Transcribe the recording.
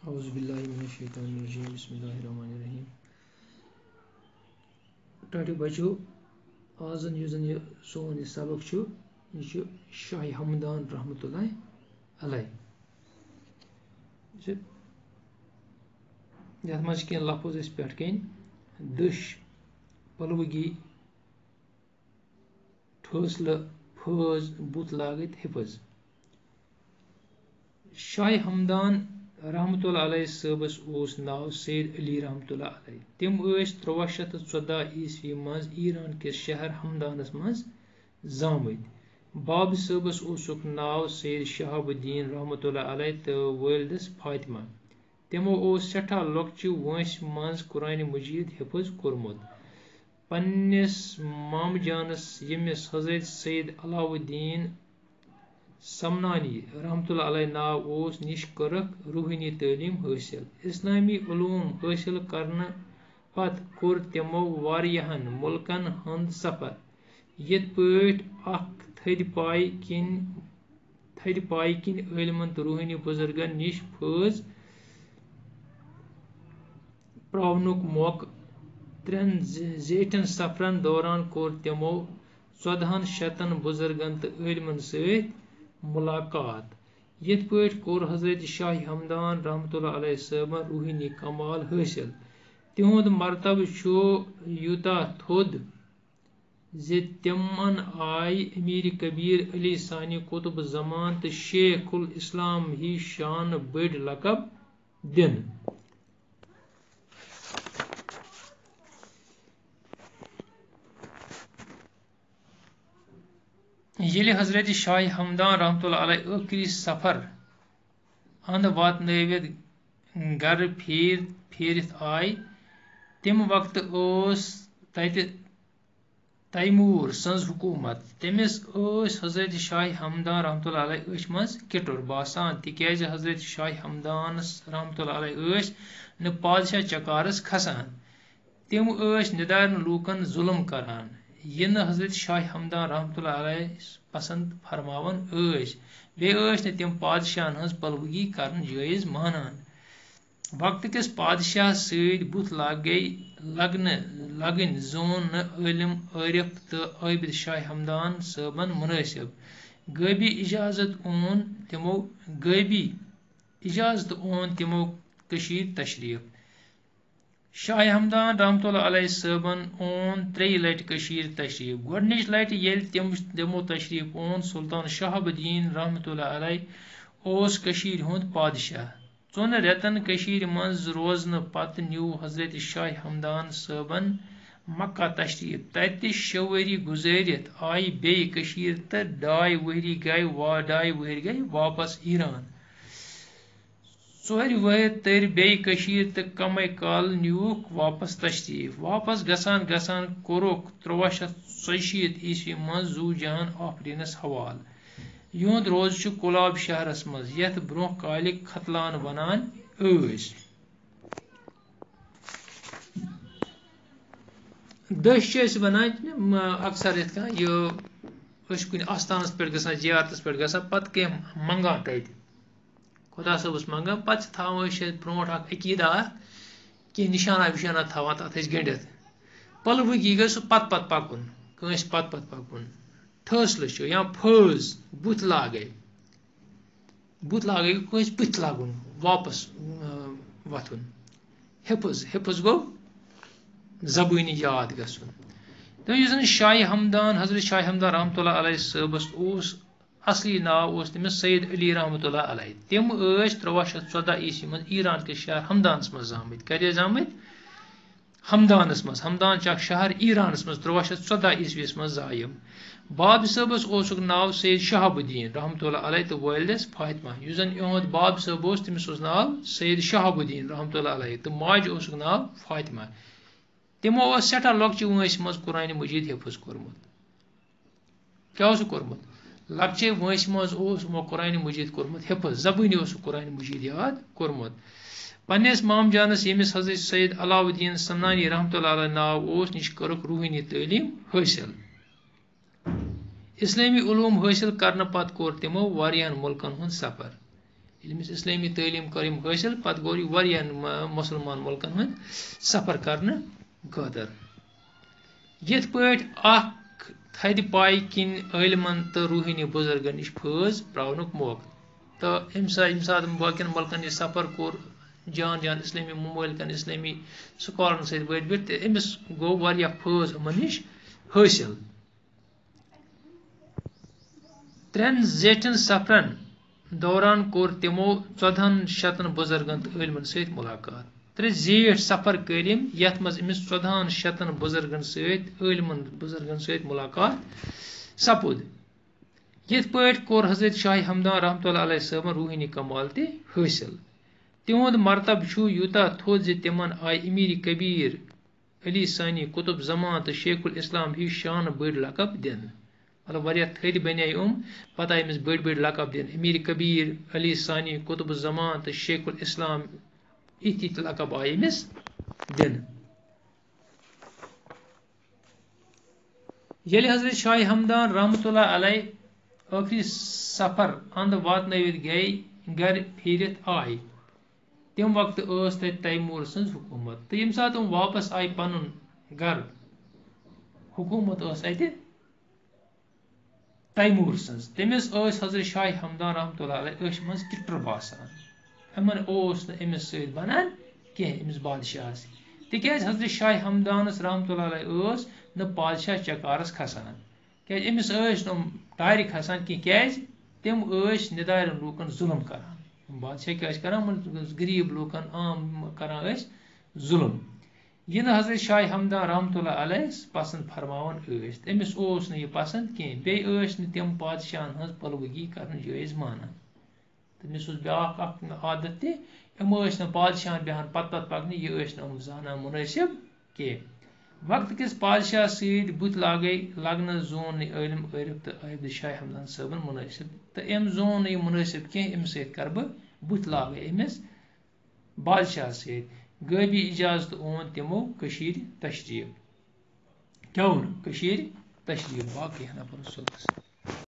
औज़ुबिल्लाहिमिनश्शैतानिर्रजीम बिस्मिल्लाहिर्रहमानिर्रहीम। टाटे बचो आज ये सोन यह सबक यह शाह हमदान रहमतुल्लाह अलैह यथ मज कह लफ्ज पे कन दश पलवगी ठोसल फज बुत लागत हिफज। शाह हमदान रहमतुल्लाह अलैह सबस ओस नाव सैयद अली रहमतुल्लाह अलैह। तिम 1314 ईस्वी मज ईरान किस शहर हमदानस मज जामत। बाब सबस ओसुक नाव सैयद शहाबुद्दीन रहमतुल्लाह अलैह तो वालिदस फातिमा। तिमो ओस सठा लॉक्चि वंश मज कुरान मजीद हिफज कोरमुत। पन्निस मामजानस यमिस हजरत सैयद अलाउद्दीन समनानी रहमतुल्लाह अलैह नाव ओस निश करक रूहानी तालीम हासिल। इस्लामी उलूम हासिल करने पत कोर तिमो वारियाहन मुल्कन हंद सफर यित पठ अख थद पाई किन इलमन तो रूहानी बुजुर्गन निश फैज प्रावनुक मौक। त्रेन जेठन सफरन दौरान कोर तिमो 1400 बुजुर्गन तो इलमन सहित मुलाकात। यित पठ कोर हजरत शाह हमदान रहमतुल्लाह अलैह सबन रूहानी कमाल हासिल। तिहुंद मरतब यूता थोद जे तिमन आय अमीर कबीर अली सानी कुतुब जमान तो शेखुल इस्लाम ही शान बड़ लकब दिन। येले हजरत शाह हमदान रहमतुल्लाह अलैह आखिरी सफर अंद वातनवित गर फेरित आय तिम वक्त ओस तत तैमूर सज हुकूमत। तमिस हजरत शाह हमदान रहमतुल्लाह अलैह अच मज किटुर बासान तिकाज हजरत शाह हमदान रहमतुल्लाह अलैह न पादशाह चकारस खसान। तिम निदारन लूकन जुल्म करान यह न हजरत शाह हमदान रहमतुल्लाह अलैह पसंद फरमावन बे न तिम पादशाहन हज पलवगी करन जायज मानान। वक्त किस पादशाह सद बुत लगन जोन न आलिम आरिफ तो आबिद शाह हमदान सबन मुनासिब। गैबी इजाजत ओन तिमो कशीर तशरीफ। शाह हमदान रहमतुल्लाह अलैह सबन ओन 3 लट कशीर तशरीफ। गोडनिच लट येल तिमो तशरीफ ओन सुल्तान शहाबुद्दीन रहमतुल्लाह अलैह ओस कशीर हुंद पादशाह। 4 रेतन कशीर मज रोजन पत न्यू हजरत शाह हमदान सबन मक्का तशरीफ। तत 6 वरी गुजरित आय बे कशीर तो 2 वहरी गए वापस ईरान। 4 वहर तर बे कशीर तो कमे काल न्यूक वापस तशरीफ। वापस गसान गसान कोरुक 1347 ईस्वी मज जू जहान आफरीनस हवाल। युंद रोज कुलाब शहरस मज यथ ब्रोह कालिक खतलान वनान दश वनान अक्सर कुन आस्थानस पे गसान जियारतस पे गसान पत कह मंगान तत खुदा सबस मंगान पत ब्रोह अकीदा कह निशाना विशाना थवान तथ गंडित पलवगी गई सह पत पकुन कंस पत पकुन ठोसल या फज बुत लागे कंस बुत लागुन वापस वथुन। हिफज गो जबानी याद गसुन। तो शाह हमदान हजरत शाह हमदान रहमतुल्लाह अलैह सबस असली नाव तमिस सैयद अली रहमतुल्लाह अलैह। तिम 1314 ईस्वी मज ईरान के शहर हमदानस मज जामत। कदे जामत हमदानस मज। हमदान शहर ईरानस मज 1314 ईस्वी मज जायम। बाब सबस ओसुक नाव सैयद शहाबुद्दीन रहमतुल्लाह अलैह तो वालिदस फातिमा। इहुंद बाब सब तमिस नाव सैयद शहाबुद्दीन रहमतुल्लाह अलैह तो माज ओसुक नाव फातिमा। तिमो सठा लॉक्चि वंश मज कुरान मजीद हिफज कोरमुत। क्या कोरमुत लक्चे वंश मज कुरान मजीद कोरमुत हिफज जबानी कुरान मजीद याद कोरमुत। पन्निस मामजानस यमिस हजरत सैयद अलाउद्दीन समनानी रहमतुल्लाह अलैह नाव निश करक रूहानी तालीम हासिल। इस्लामी उलूम हासिल करने पत कोर तिमो वारियाहन मुल्कन हुंद सफर इस्लामी तालीम कर हासिल पत गो वारियान मुसलमान मुल्कन में सफर करने खतर यथ पट थद पाई किन इलमन तो रूहानी बुजुर्गन नश फैज प्रावनुक मौक तो सात बाकिन मुल्कन यह सफर कोर जान जान इस्लामी ममलिकन इस्लामी स्कॉलरन सत बट बट अमिस गो वारिया फैज अमन नश हासिल 3 जेठन सफरन दौरान कोर तिमो 1400 बुजुर्गन तो इलमन सत मुलाकात 3 जेठ सफर करिम यथ मज अमिस 1400 बुजुर्गन सत इलमन बुजुर्गन सत मुलाकात सपुद यथ पट कोर हजरत शाह हमदान रहमतुल्लाह अलैहि साहबन रूहानी कमाल ते हासिल तिहुंद मरतब छु यूता थोद जे तिमन आय अमीर कबीर अली सानी कुतुब जमान तो शेखुल इस्लाम ही शान बड़ लकब दिन मतलब वारिया थद बने पता अमिस बड़ बड़ लकब दिन अमीर कबीर अली सानी कुतुब जमान तो शेखुल इस्लाम इत लकब आय अमिस दिन येल हजरत शाह हमदान रहमतुल्लाह अलैहि आखिरी सफर अंद वातनवित गए घर फिरत आय तम वक्त तैमूर सज हुकूमत तो यम सात वापस आय पन घर हुकूमत तैमूर सज तमिस हजरत शाह हमदान रहमतुल्लाह अलैहि मज किटर बासान अमन अमिस सत बनान कह अमिस बादशाह तिकाज हजरत शाह हमदानस रहमतुल्लाह अलैहि न बादशाह चकारस खसान क्या अमिस टारि खसान क्या तम निदारन लूकन जुल्म करान बादशाह क्या करान गरीब लूकन आम करान जुल्म यह हजरत शाह हमदान रहमतुल्लाह अलैहि पसंद फरमावन अमिस यह पसंद कह बे तम बादशाहन हज पलवगी कर जायज मानान तमिस ब्या आदत तम बादशाहन बेहान पत पकन यह जाना मुनासिब कह वक्त किस बादशाह सत बुत लगन जोन इलम आरिफ तो आबिद शाह हमदान साहबन मुनासिब तो जोन यह मुनासिब कह सत कर बुत लाग अमिस बादशाह सत गबी इजाजत ओन तिमो तशरीफ क्या तशरीफ बाकी नफर